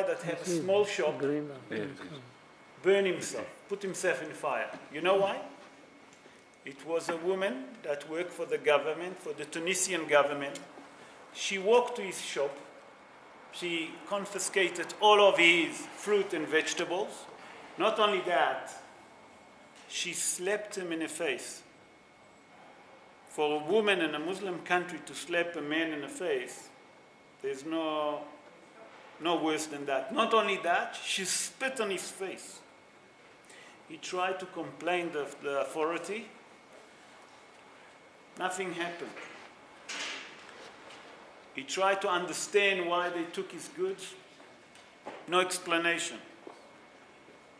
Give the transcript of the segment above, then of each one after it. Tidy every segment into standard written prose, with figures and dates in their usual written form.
guy that had a small shop burn himself, put himself in fire. You know why? It was a woman that worked for the government, for the Tunisian government. She walked to his shop. She confiscated all of his fruit and vegetables. Not only that, she slapped him in the face. For a woman in a Muslim country to slap a man in the face, there's no worse than that. Not only that, she spit on his face. He tried to complain to the authority. Nothing happened. He tried to understand why they took his goods. No explanation.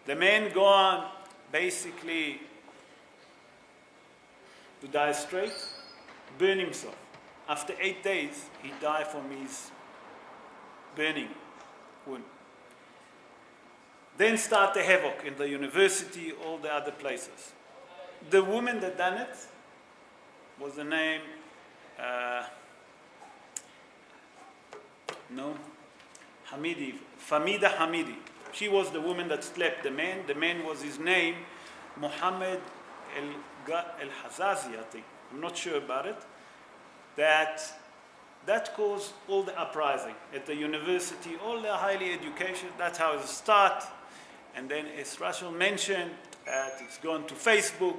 The man gone basically to die straight, burn himself. After 8 days, he died from his burning wound. Then start the havoc in the university, all the other places. The woman that done it was the name, Famida Hamidi. She was the woman that slapped the man. The man was his name, Mohammed El-Hazazi, I think. I'm not sure about it. That caused all the uprising at the university, all the highly education. That's how it started. And then, as Rachel mentioned, it's gone to Facebook.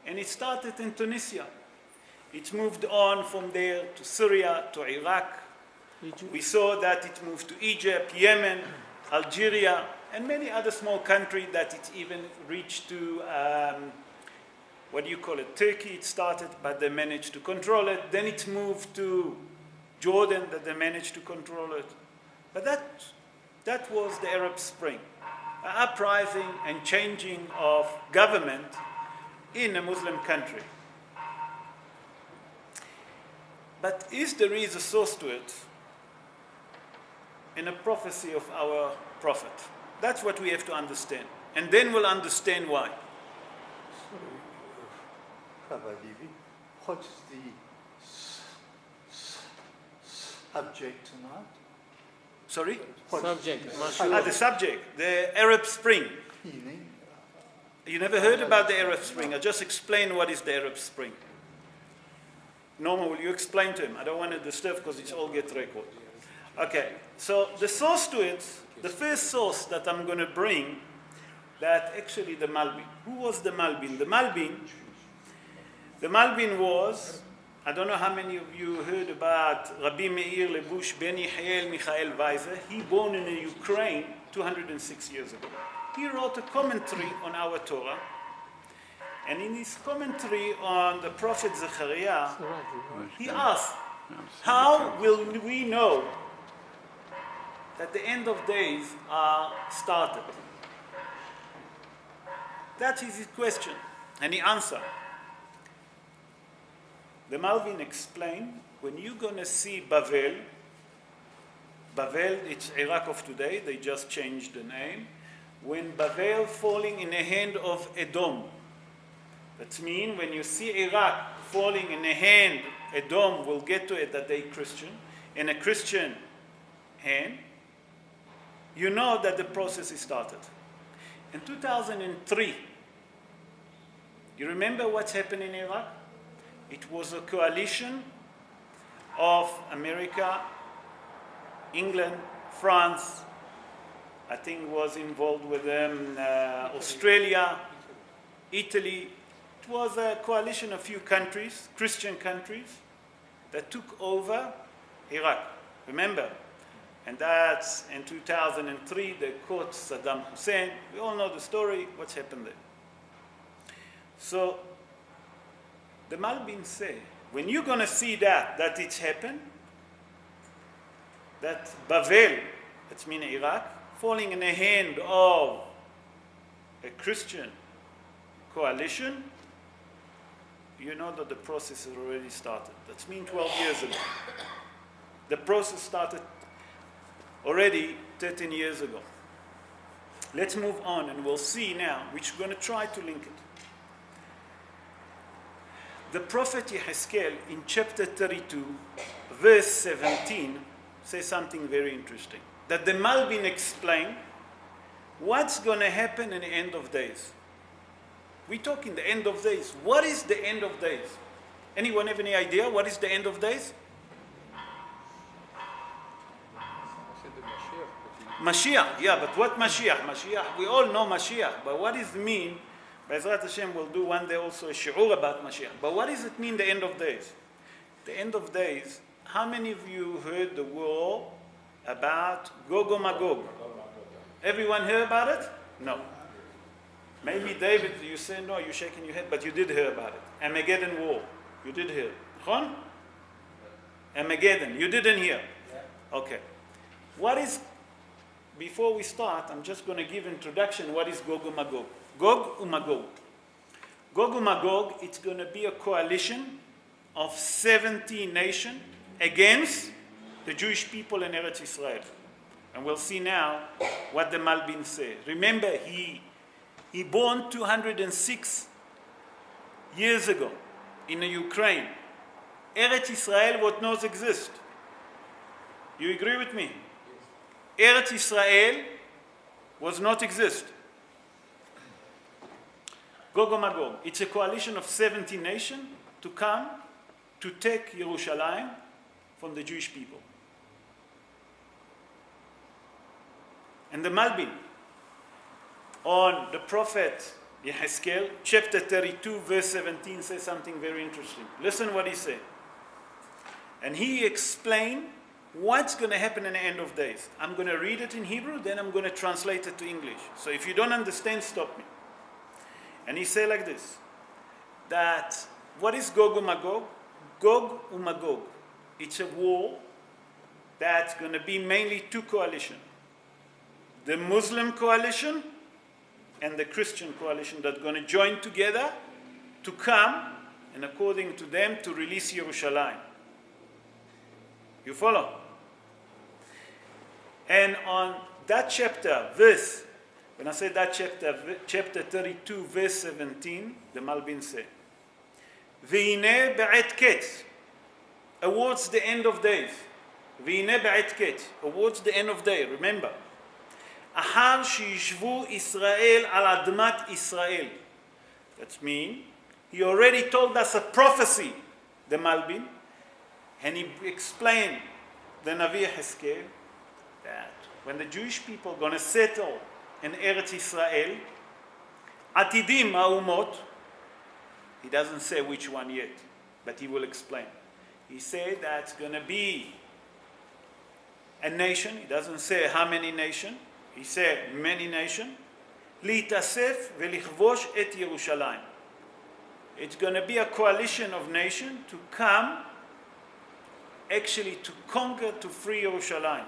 And it started in Tunisia. It moved on from there to Syria, to Iraq. We saw that it moved to Egypt, Yemen, Algeria, and many other small countries that it even reached to, Turkey. It started, but they managed to control it. Then it moved to Jordan, that they managed to control it. But that was the Arab Spring, an uprising and changing of government in a Muslim country. But is there is a source to it in a prophecy of our prophet? That's what we have to understand. And then we'll understand why. Rabbi Levy, what's the subject tonight? Sorry? The subject, the Arab Spring. You never heard about the Arab Spring. I just explained what is the Arab Spring. Norma, will you explain to him? I don't want to disturb because it's all get recorded. Okay, so the source to it, the first source that I'm going to bring, that actually the Malbim. Who was the Malbim? The Malbim was, I don't know how many of you heard about Rabbi Meir Lebush Ben Yehiel Michael Weiser. He born in the Ukraine 206 years ago. He wrote a commentary on our Torah. And in his commentary on the prophet Zechariah, he asked, how will we know that the end of days are started? That is his question. And he answered. The Malvin explained, when you're going to see Bavel, it's Iraq of today, they just changed the name. When Bavel falling in the hand of Edom, that means when you see Iraq falling in the hand, Edom will get to it that they Christian, in a Christian hand, you know that the process is started. In 2003, you remember what's happened in Iraq? It was a coalition of America, England, France, I think was involved with them, Australia, Italy. It was a coalition of few countries, Christian countries, that took over Iraq. Remember? And that's in 2003, they caught Saddam Hussein. We all know the story, what's happened there. So, the Malbim say, when you're going to see that it's happened, that Bavel, that's mean Iraq, falling in the hand of a Christian coalition, you know that the process has already started. That's mean 12 years ago. The process started already 13 years ago. Let's move on and we'll see now, which we're going to try to link it. The prophet Yehezkel in chapter 32, verse 17, says something very interesting. that the Malbim explain what's going to happen in the end of days. We talk in the end of days. What is the end of days? Anyone have any idea what is the end of days? Mashiach, yeah, but what Mashiach? Mashiach, we all know Mashiach, but what does it mean? Be'ezrat Hashem will do one day also a shi'ur about Mashiach. But what does it mean, the end of days? The end of days, how many of you heard the war about Gog and Magog? Everyone heard about it? No. Maybe David, you say no, you're shaking your head, but you did hear about it. Armageddon war, you did hear. Chon? Armageddon, you didn't hear? Okay. What is, before we start, I'm just going to give introduction, what is Gog and Magog? Gog and Magog. Gog and Magog, it's going to be a coalition of 70 nations against the Jewish people in Eretz Israel. And we'll see now what the Malbim say. Remember, he born 206 years ago in the Ukraine. Eretz Israel, what knows exist. You agree with me? Eretz Israel was not exist. Gog and Magog. It's a coalition of 70 nations to come to take Yerushalayim from the Jewish people. And the Malbim on the prophet Yehezkel, chapter 32, verse 17, says something very interesting. Listen what he said. And he explained what's going to happen in the end of days. I'm going to read it in Hebrew, then I'm going to translate it to English. So if you don't understand, stop me. And he said like this, that what is Gog and Magog? Gog and Magog. It's a war that's going to be mainly two coalitions. The Muslim coalition and the Christian coalition that are going to join together to come, and according to them, to release Yerushalayim. You follow? And on that chapter, verse, when I say that chapter 32, verse 17, the Malbim say, V'hineh ba'et ketz, towards the end of days. V'hineh ba'et ketz, towards the end of day, remember. Ahar sheyishvu Israel al admat Israel. That means, he already told us a prophecy, the Malbim, and he explained the Navi Yehezkel that when the Jewish people are going to settle in Eretz Israel, Atidim ha'umot, he doesn't say which one yet, but he will explain. He said that it's going to be a nation. He doesn't say how many nations. He said many nations. Litasef velichvosh et Yerushalayim. It's going to be a coalition of nations to come, actually to conquer, to free Yerushalayim.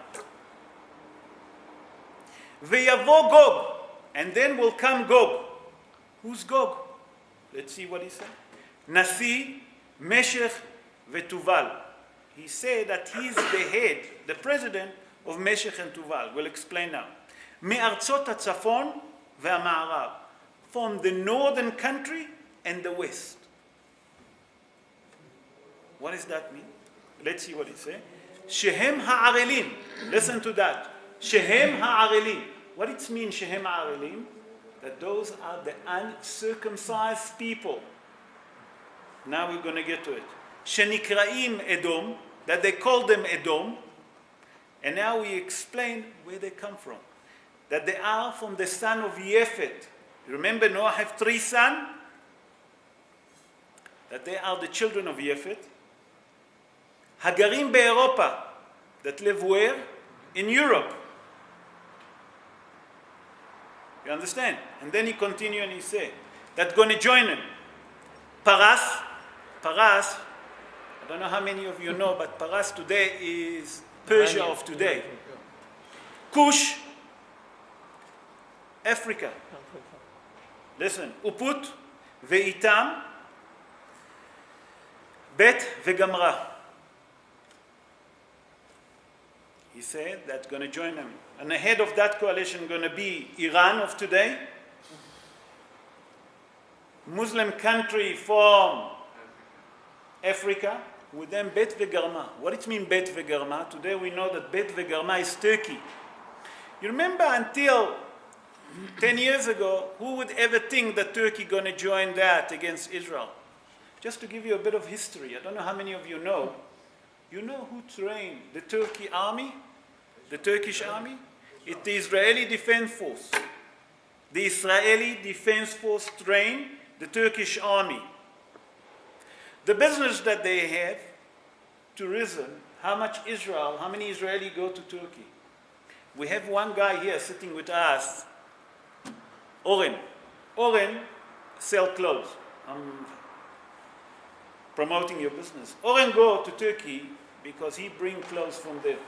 Veyavo Gog, and then will come Gog. Who's Gog? Let's see what he said. Nasi, Meshech, veTuval. He said that he's the head, the president of Meshech and Tuval. We'll explain now. Me'artzot hatzafon ve'ama'arav. From the northern country and the west. What does that mean? Let's see what he says. Shehem ha'arelim. Listen to that. Shehem ha'arelim. What it means, Shehem ha'arelim? That those are the uncircumcised people. Now we're going to get to it. Shenikraim Edom, that they call them Edom. And now we explain where they come from. That they are from the son of Yefet. Remember Noah have 3 sons? That they are the children of Yefet. Hagarim be'Europa, that live where? In Europe. You understand? And then he continued and he said, that's going to join him. Paras, I don't know how many of you know, but Paras today is Persia of today. Kush, Africa. Listen, Uput, Ve'itam, Bet veGamra. He said that's going to join them. And the head of that coalition going to be Iran of today, Muslim country from Africa, with them Bet veGarma. What it means Bet veGarma? Today we know that Bet veGarma is Turkey. You remember until 10 years ago, who would ever think that Turkey going to join that against Israel? Just to give you a bit of history, I don't know how many of you know. You know who trained the Turkey army? The Turkish army? It's the Israeli Defense Force. The Israeli Defense Force trained the Turkish army. The business that they have, tourism, how many Israeli go to Turkey? We have one guy here sitting with us, Oren. Oren sell clothes. I'm promoting your business. Oren go to Turkey because he bring clothes from there.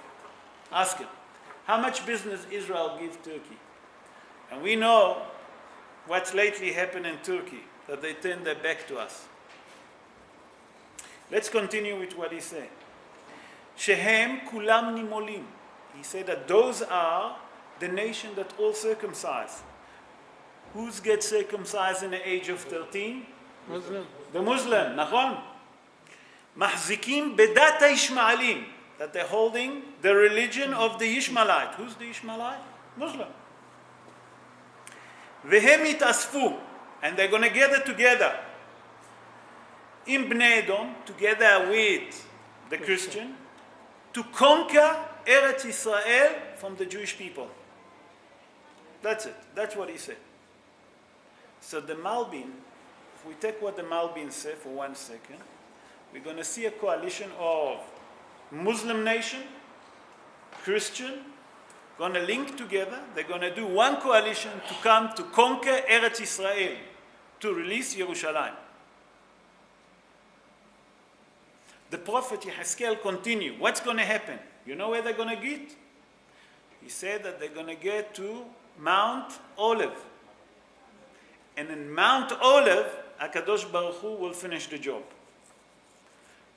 Ask him, how much business Israel give Turkey? And we know what's lately happened in Turkey, that they turn their back to us. Let's continue with what he said. Shehem kulam nimolim. He said that those are the nation that all circumcised. Who's get circumcised in the age of 13? Muslim. The Muslim, nachon. Mahzikim bedat Ishmaelim, that they're holding the religion of the Ishmaelite. Who's the Ishmaelite? Muslim. Vehem itasfu, and they're going to gather together. In Bnei Edom, together with the Christian, to conquer Eretz Israel from the Jewish people. That's it. That's what he said. So the Malbim, if we take what the Malbim said for 1 second, we're going to see a coalition of Muslim nation, Christian, going to link together. They're going to do one coalition to come to conquer Eretz Israel, to release Yerushalayim. The prophet Yehezkel continued. What's going to happen? You know where they're going to get? He said that they're going to get to Mount Olive. And in Mount Olive, HaKadosh Baruch Hu will finish the job.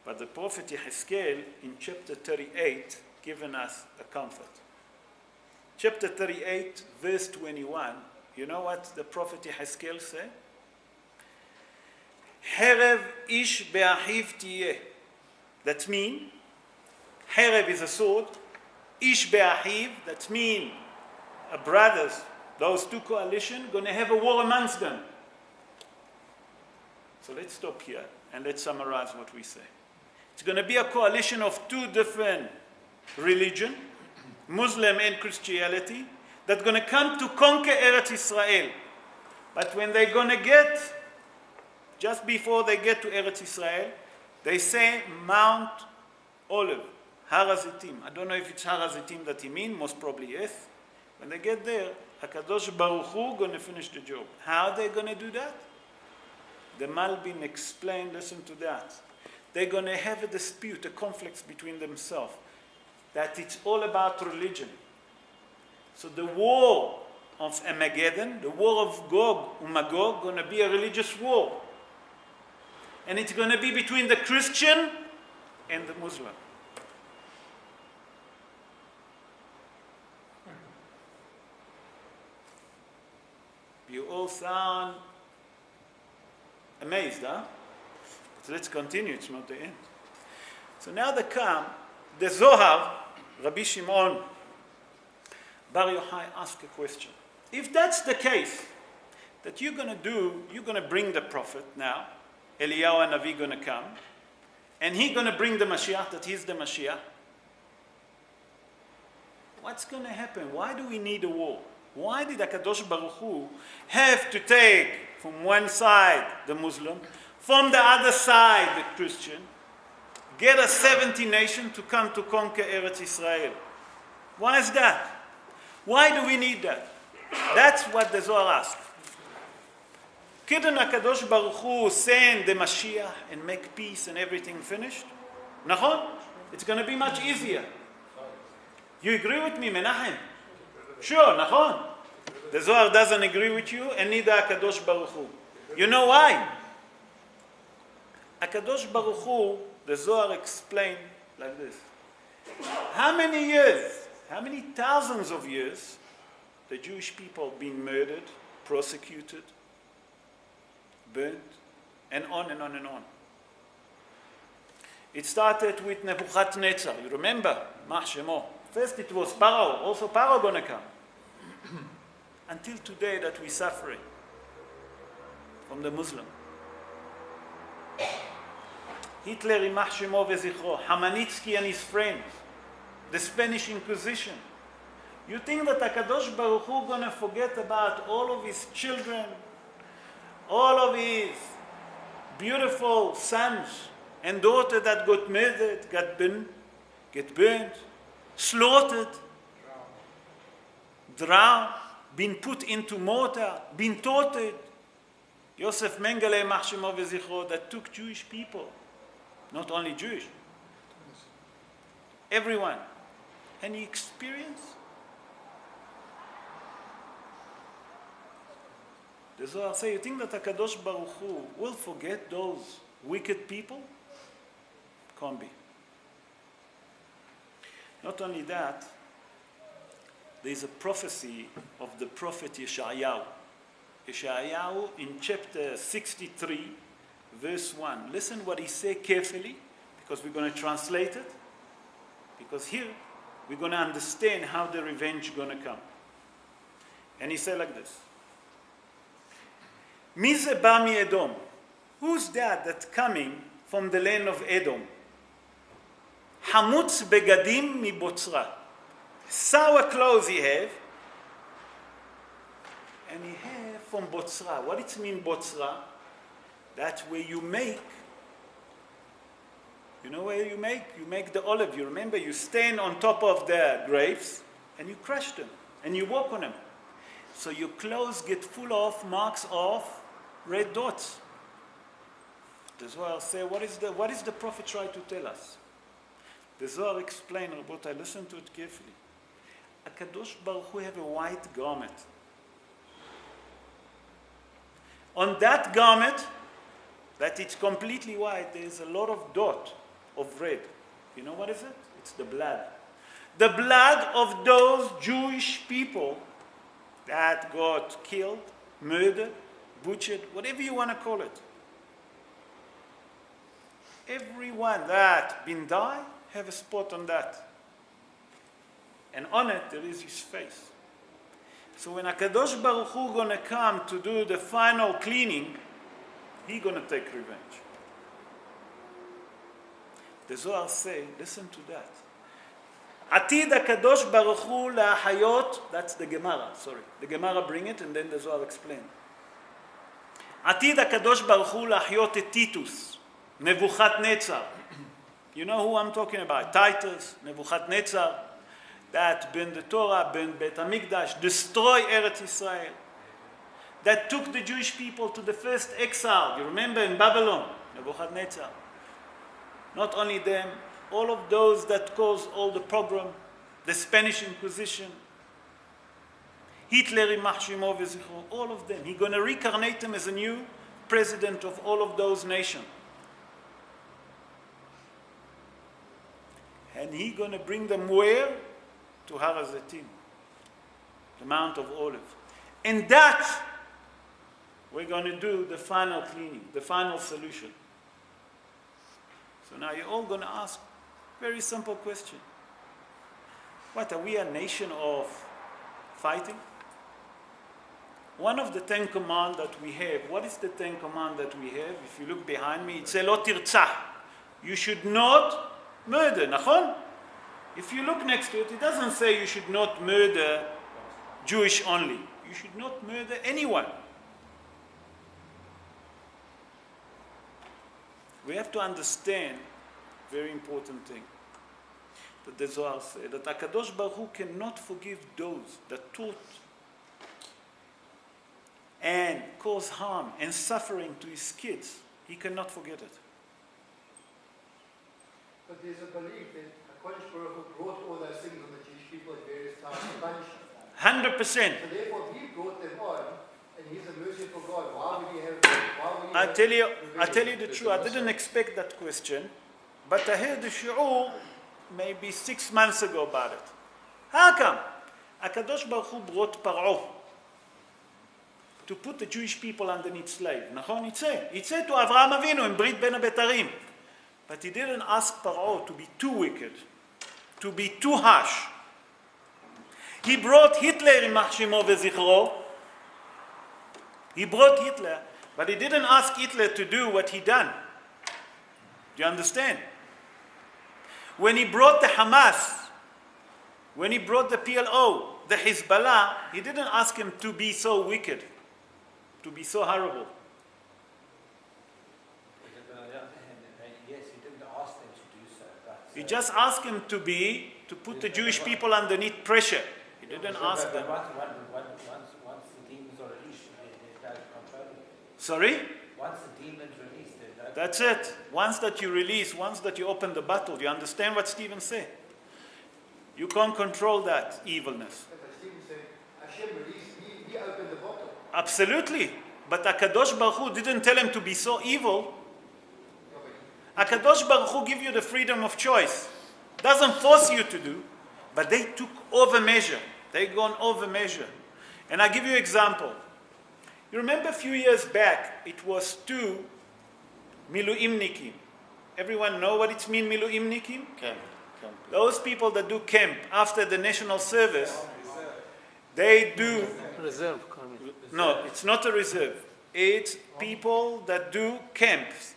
But the prophet Yehezkel, in chapter 38, given us a comfort. Chapter 38, verse 21, you know what the prophet Yehezkel said? Herev ish be'ahiv tiyeh. That means, Herev is a sword, Ish be'ahiv, that means brothers, those two coalitions, going to have a war amongst them. So let's stop here and let's summarize what we say. It's going to be a coalition of two different religions, Muslim and Christianity, that's going to come to conquer Eretz Israel. But when they're going to get, just before they get to Eretz Israel, they say Mount Olive, Har HaZitim. I don't know if it's Har HaZitim that he means, most probably yes. When they get there, HaKadosh Baruch Hu going to finish the job. How are they going to do that? The Malbim explained, listen to that. They're going to have a dispute, a conflict between themselves. That it's all about religion. So the war of Armageddon, the war of Gog and Magog, going to be a religious war. And it's going to be between the Christian and the Muslim. You all sound amazed, huh? So let's continue, it's not the end. So now they come, the Zohar, Rabbi Shimon Bar Yochai asked a question. If that's the case, that you're going to bring the prophet now, Eliyahu and Navi going to come, and he's going to bring the Mashiach, that he's the Mashiach. What's going to happen? Why do we need a war? Why did HaKadosh Baruch Hu have to take from one side the Muslim, from the other side the Christian, get a 70 nation to come to conquer Eretz Israel? Why is that? Why do we need that? That's what the Zohar asked. Couldn't HaKadosh Baruch Hu send the Mashiach and make peace and everything finished? Nachon? It's going to be much easier. You agree with me, Menachem? Sure, Nachon. The Zohar doesn't agree with you, and neither HaKadosh Baruch Hu. You know why? HaKadosh Baruch Hu, the Zohar explained like this. How many years, how many thousands of years, the Jewish people been murdered, prosecuted, burnt, and on and on and on. It started with Nebuchadnezzar. You remember? Mah Shemo. First it was Paro. Also Paro going to come. until today that we're suffering from the Muslim. Hitler, Yimach Shemo V'Zichro, Hamanitsky and his friends, the Spanish Inquisition. You think that HaKadosh Baruch Hu gonna forget about all of his children, all of his beautiful sons and daughters that got murdered, got burned, slaughtered, drowned, been put into mortar, been tortured? Yosef Mengele, Yimach Shemo V'Zichro, that took Jewish people, not only Jewish, everyone. Any experience? The Zohar say, you think that HaKadosh Baruch Hu will forget those wicked people? Can't be. Not only that, there is a prophecy of the prophet Yeshayahu. Yeshayahu in chapter 63, verse 1. Listen what he said carefully, because we're going to translate it. Because here, we're going to understand how the revenge is going to come. And he said like this. Mi ze ba mi Edom? Who's that's coming from the land of Edom? Hamutz begadim mi Botzra. Sour clothes he have. And he have from Botzra. What it mean Botzra? That's where you make. You know where you make? You make the olive. You remember you stand on top of the grapes and you crush them and you walk on them. So your clothes get full of marks of red dots. The Zohar say, what is the prophet trying to tell us? The Zohar explain, Rabotai, listen to it carefully. HaKadosh Baruch Hu have a white garment. On that garment, that it's completely white, there is a lot of dot of red. You know what is it? It's the blood. The blood of those Jewish people that got killed, murdered, butchered, whatever you want to call it. Everyone that been died have a spot on that. And on it there is his face. So when HaKadosh Baruch Hu gonna come to do the final cleaning, he gonna take revenge. The Zohar say, listen to that. Atid HaKadosh Baruch Hu la'achayot, that's the Gemara, sorry. The Gemara bring it and then the Zohar explain. Atid HaKadosh Baruch Hu la'achayot et Titus, Nebuchadnezzar. You know who I'm talking about? Titus, Nebuchadnezzar, that burned the Torah, burned Beit HaMikdash, destroyed Eretz Israel, that took the Jewish people to the first exile. You remember in Babylon, Nebuchadnezzar. Not only them, all of those that caused all the pogrom, the Spanish Inquisition, Hitler, Yimach Shemo V'Zichro, all of them. He's going to reincarnate them as a new president of all of those nations. And he's going to bring them where? To Har HaZitim, the Mount of Olives. And that, we're going to do the final cleaning, the final solution. So now you're all going to ask very simple question. What, are we a nation of fighting? One of the 10 commands that we have, what is the 10 command that we have? If you look behind me, it says, Lo tirtzah. You should not murder, nachon? If you look next to it, it doesn't say you should not murder Jewish only. You should not murder anyone. We have to understand very important thing that the Zohar said, that HaKadosh Baruch Hu cannot forgive those that taught and cause harm and suffering to his kids. He cannot forget it. But there's a belief that HaKadosh Baruch Hu brought all those things on the Jewish people at various times to punish them. 100%. So therefore, if he brought them on, and he's a merciful God, why would he have... I tell you the truth, I didn't expect that question, but I heard the shi'ur maybe 6 months ago about it. How come? HaKadosh Baruch Hu brought Paro to put the Jewish people underneath slave. Nachon, it said to Avraham Avinu in Brit Ben HaBetarim. But he didn't ask Paro to be too wicked, to be too harsh. He brought Hitler, Yimach Shemo V'Zichro, He brought Hitler, but he didn't ask Hitler to do what he done. Do you understand? When he brought the Hamas, when he brought the PLO, the Hezbollah, he didn't ask him to be so wicked, to be so horrible. Yes, he didn't ask them to do so. But, He just asked him to put the Jewish people underneath pressure. He didn't ask them. Once the demons are released, they're controlling it. Sorry? Once the demons released, they're That's it. Once that you release, once that you open the battle, you understand what Stephen said? You can't control that evilness. But Stephen said, Hashem released, he opened the bottle. Absolutely. But HaKadosh Baruch Hu didn't tell him to be so evil. HaKadosh Baruch Hu give you the freedom of choice. Doesn't force you to do, but they took over measure. They gone over measure. And I give you an example. You remember a few years back, it was two Miluimnikim. Everyone know what it means, Miluimnikim? Camp. Those people that do camp after the national service, they do... Reserve. Carmen. No, it's not a reserve. It's people that do camps.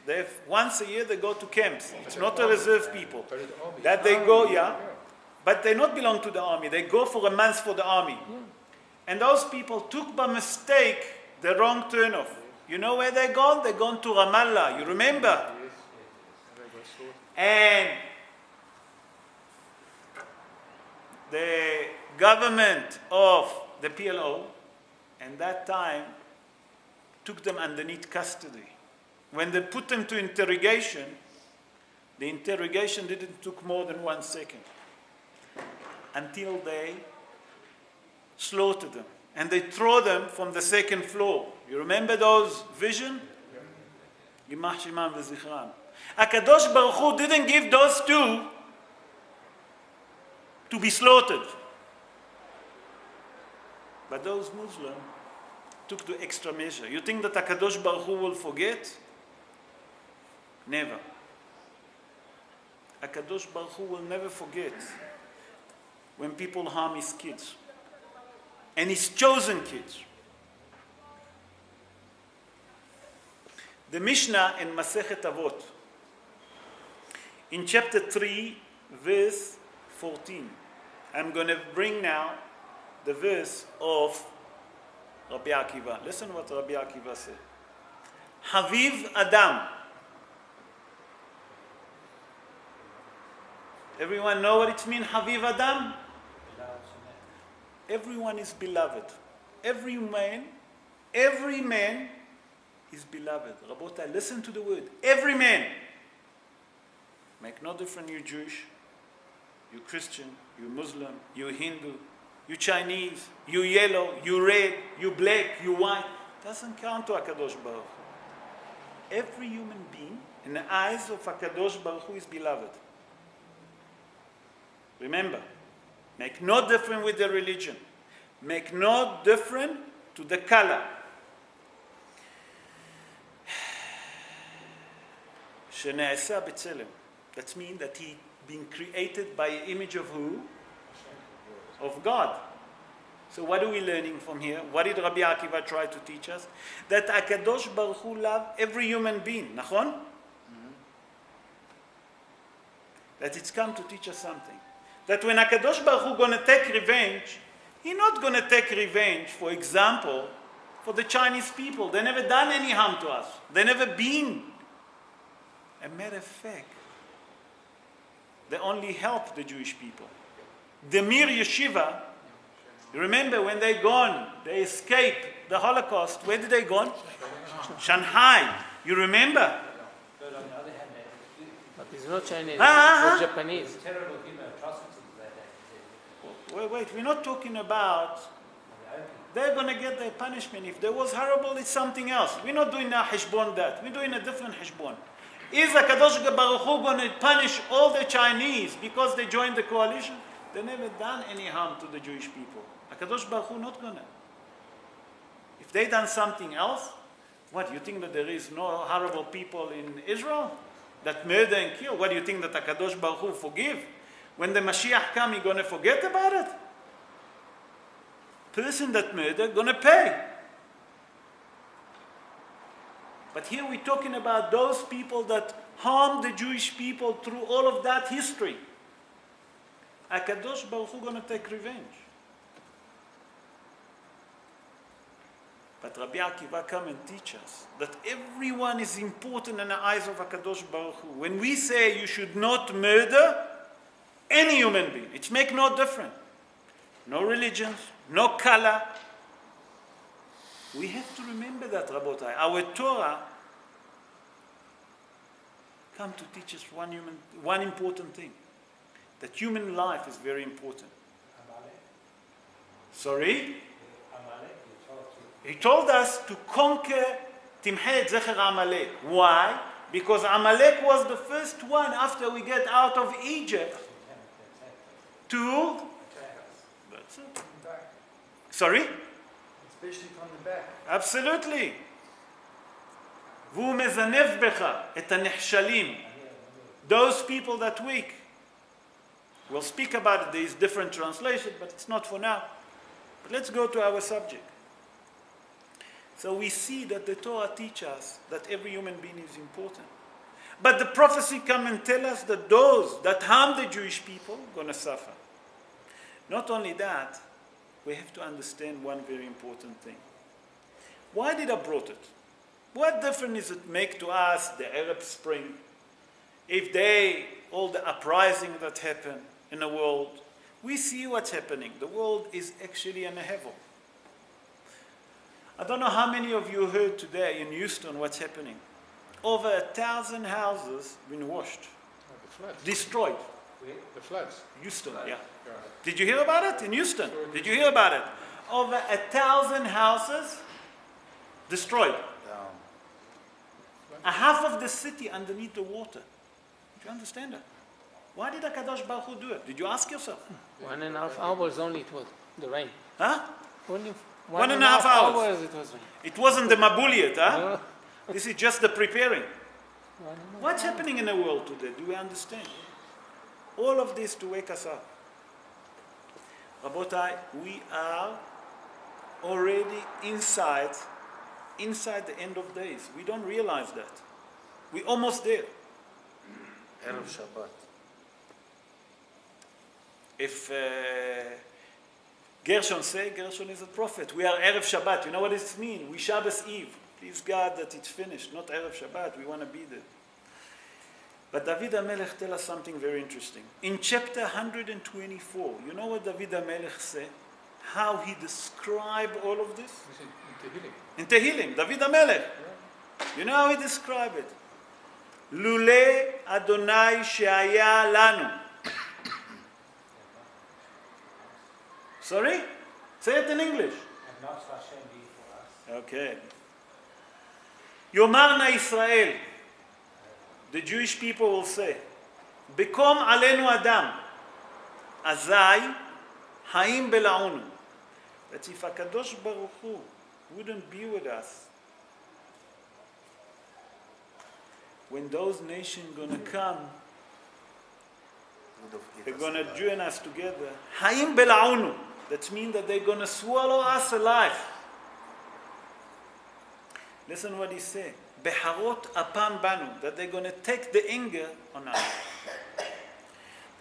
Once a year they go to camps. It's not a reserve people. That they go, yeah. But they not belong to the army. They go for a month for the army. And those people took by mistake the wrong turnoff. You know where they gone? They gone to Ramallah. You remember? And the government of the PLO, and that time, took them underneath custody. When they put them to interrogation, the interrogation didn't took more than 1 second until they slaughtered them. And they throw them from the second floor. You remember those vision? Yimach Shemam v'zichram. HaKadosh Baruch Hu didn't give those two to be slaughtered. But those Muslims took the extra measure. You think that HaKadosh Baruch Hu will forget? Never. HaKadosh Baruch Hu will never forget when people harm his kids. And his chosen kids. The Mishnah in Masechet Avot, in chapter 3, verse 14. I'm going to bring now the verse of Rabbi Akiva. Listen what Rabbi Akiva said. Haviv Adam. Everyone know what it means, Haviv Adam? Everyone is beloved. Every man is beloved. Rabotai, listen to the word. Every man. Make no difference, you Jewish, you Christian, you Muslim, you Hindu, you Chinese, you yellow, you red, you black, you white. Doesn't count to HaKadosh Baruch Hu. Every human being in the eyes of HaKadosh Baruch Hu is beloved. Remember, make no difference with the religion. Make no difference to the color. Shena'asa b'tzelem. That means that he being created by an image of who? Of God. So what are we learning from here? What did Rabbi Akiva try to teach us? That HaKadosh Baruch Hu loves every human being. Nachon? That it's come to teach us something. That when HaKadosh Baruch Hu going to take revenge, he's not going to take revenge, for example, for the Chinese people. They never done any harm to us. They never been. As a matter of fact, they only help the Jewish people. The Mir Yeshiva, you remember when they gone, they escaped the Holocaust. Where did they go? Shanghai. You remember? But on the other hand, But it's not Chinese, it's Japanese. terrible human atrocities that Wait, we're not talking about... They're going to get their punishment. If there was horrible, it's something else. We're not doing a hishbon that. We're doing a different hishbon. Is HaKadosh Baruch Hu going to punish all the Chinese because they joined the coalition? They never done any harm to the Jewish people. HaKadosh Baruch Hu not going to. If they done something else, what, you think that there is no horrible people in Israel that murder and kill? What do you think that HaKadosh Baruch Hu forgive? When the Mashiach come, he going to forget about it? Person that murder going to pay. But here we're talking about those people that harmed the Jewish people through all of that history. HaKadosh Baruch Hu going to take revenge. But Rabbi Akiva come and teach us that everyone is important in the eyes of HaKadosh Baruch Hu. When we say you should not murder any human being, it makes no difference. No religions, no color. We have to remember that, Rabotai. Our Torah come to teach us one important thing. That human life is very important. Amalek. Sorry? Amalek, He told us to conquer Timhe et Zecher Amalek. Why? Because Amalek was the first one after we get out of Egypt to... That's it. Sorry? Especially from the back. Absolutely. והוא מזנב בך את הנחשלים. Those people that weak. We'll speak about it. There is different translation, but it's not for now. But let's go to our subject. So we see that the Torah teaches us that every human being is important. But the prophecy come and tell us that those that harm the Jewish people are going to suffer. Not only that, we have to understand one very important thing. Why did I brought it? What difference does it make to us, the Arab Spring, if all the uprising that happened in the world, we see what's happening. The world is actually in a heaven. I don't know how many of you heard today in Houston what's happening. Over 1,000 houses been washed, The floods. destroyed. The floods. Houston, Go yeah. ahead. Did you hear about it in Houston? Did you hear about it? Over 1,000 houses destroyed. Down. A half of the city underneath the water. Do you understand that? Why did HaKadosh Baruch Hu do it? Did you ask yourself? 1.5 hours only it was the rain. Huh? Only 1.5 hours. it was rain. It wasn't the Mabul yet, huh? No. This is just the preparing. 1.5 What's happening in the world today? Do we understand? All of this to wake us up. Rabotai, we are already inside the end of days. We don't realize that. We're almost there. Erev Shabbat. If Gershon say, Gershon is a prophet. We are Erev Shabbat. You know what it means? We Shabbos Eve. Please God that it's finished. Not Erev Shabbat. We want to be there. But David HaMelech tell us something very interesting. In chapter 124, you know what David HaMelech say? How he described all of this? In Tehillim, David HaMelech. You know how he described it? Lule Adonai she'aya lanu. Sorry? Say it in English. And not Hashem be for us. Okay. Yomarna Israel. The Jewish people will say, Bekom alenu Adam, Azai, Haim bela'unu. That if HaKadosh Baruch Hu wouldn't be with us, when those nations going to come, they're going to join us together. Haim bela'unu. That means that they're going to swallow us alive. Listen what he said. Beharot apam banu, that they're going to take the anger on us.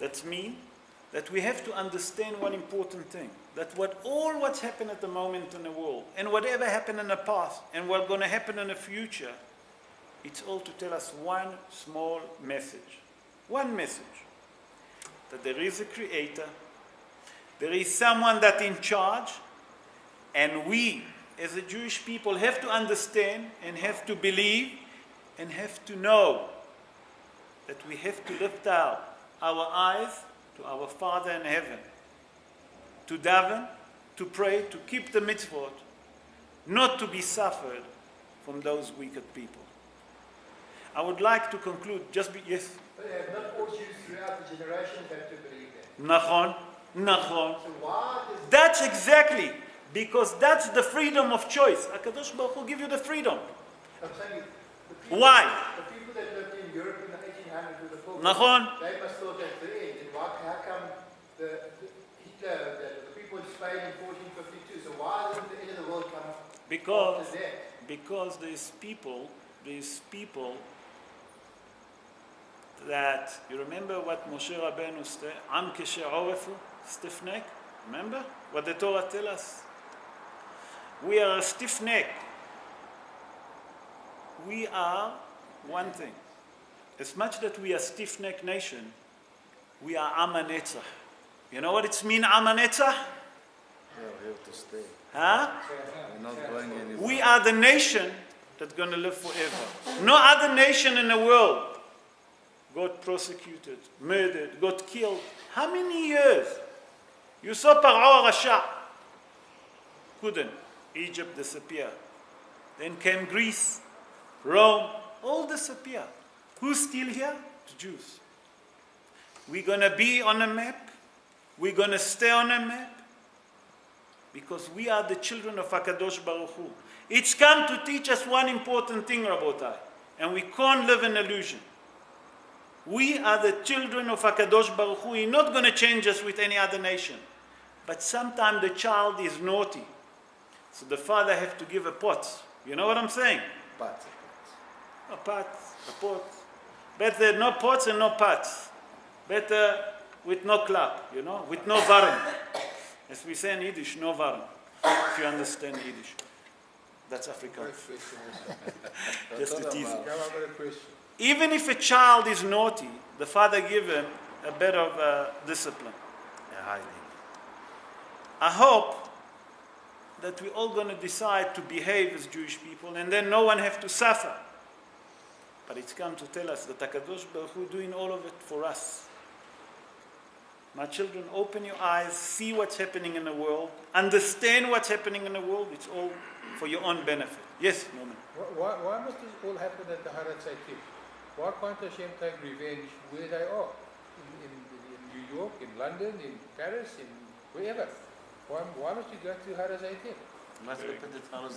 That means that we have to understand one important thing. That what's happened at the moment in the world, and whatever happened in the past, and what's going to happen in the future, it's all to tell us one small message. One message. That there is a creator, there is someone that's in charge, and we, as a Jewish people, have to understand and have to believe and have to know that we have to lift out our eyes to our Father in heaven, to daven, to pray, to keep the mitzvot, not to be suffered from those wicked people. I would like to conclude, yes. But not all Jews throughout the generations have to believe that. Nachon, nachon. So why does That's exactly, because that's the freedom of choice. HaKadosh Baruch Hu give you the freedom. I'm saying the people, Why? The people that lived in Europe in the 1800s with the Pope, Nachon. they must thought that's the end. And how come the Hitler, the people in Spain in 1452? So why didn't the end of the world come Because after that? because these people, these people that, you remember what Moshe Rabbeinu said, Am keshe'orefu, stiff neck? Remember what the Torah tells us? We are a stiff neck. We are one thing. As much that we are stiff neck nation, we are Am HaNetzach. You know what it means, Am HaNetzach? Yeah, we have to stay. Huh? We're not going anywhere. We are the nation that's going to live forever. No other nation in the world got prosecuted, murdered, got killed. How many years? You saw Paro Rasha. Couldn't. Egypt disappeared. Then came Greece, Rome, all disappeared. Who's still here? The Jews. We're going to be on a map. We're going to stay on a map. Because we are the children of HaKadosh Baruch Hu. It's come to teach us one important thing, Rabotai. And we can't live in illusion. We are the children of HaKadosh Baruch Hu. He's not going to change us with any other nation. But sometimes the child is naughty. So the father has to give a pot. You know what I'm saying? But A pot, a pot. Better no pots and no pots. Better with no clap, you know, with no varum. As we say in Yiddish, no varum. If you understand Yiddish. That's Afrikaans. Just to tease you. Even if a child is naughty, the father gives him a bit of discipline. a hiding. I hope that we're all going to decide to behave as Jewish people and then no one have to suffer. But it's come to tell us that HaKadosh Baruch Hu doing all of it for us. My children, open your eyes, see what's happening in the world, understand what's happening in the world. It's all for your own benefit. Yes, Norman? Why must this all happen at the Harat Saitif? Why can't Hashem take revenge where they are? In New York, in London, in Paris, in wherever. Why must you go to Harat Saitif?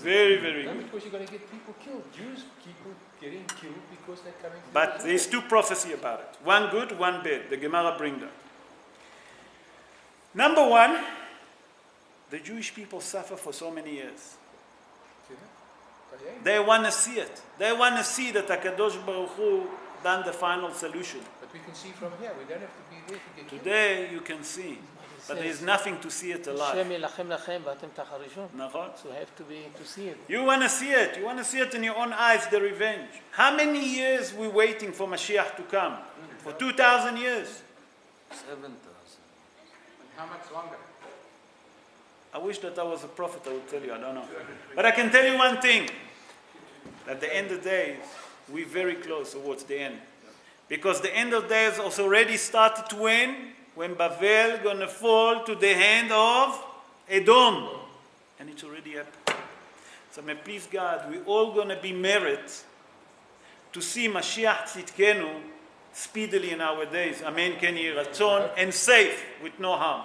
Very, very No, good. because you're going to get people killed. Jews, people getting killed because they're coming to But the there's two prophecy about it. One good, one bad. The Gemara bring that. Number one, the Jewish people suffer for so many years. They want to see it. They want to see that HaKadosh Baruch Hu done the final solution. But we can see from here. We don't have to be there to get killed. Today you can see, but there is nothing to see it alive. השם ילחם לכם ואתם תחרישון. נכון? So you have to see it. You want to see it. You want to see it in your own eyes, the revenge. How many years we waiting for Mashiach to come? For 2,000 years. 7,000. How much longer? I wish that I was a prophet, I would tell you, I don't know. But I can tell you one thing. At the end of the days, we're very close towards the end. Because the end of days has already started to when? When Bavel gonna fall to the hand of Edom. And it's already happened. So may please God, we're all gonna be merit to see Mashiach Tzidkenu speedily in our days. Amen, Ken Yiratzon, and safe with no harm.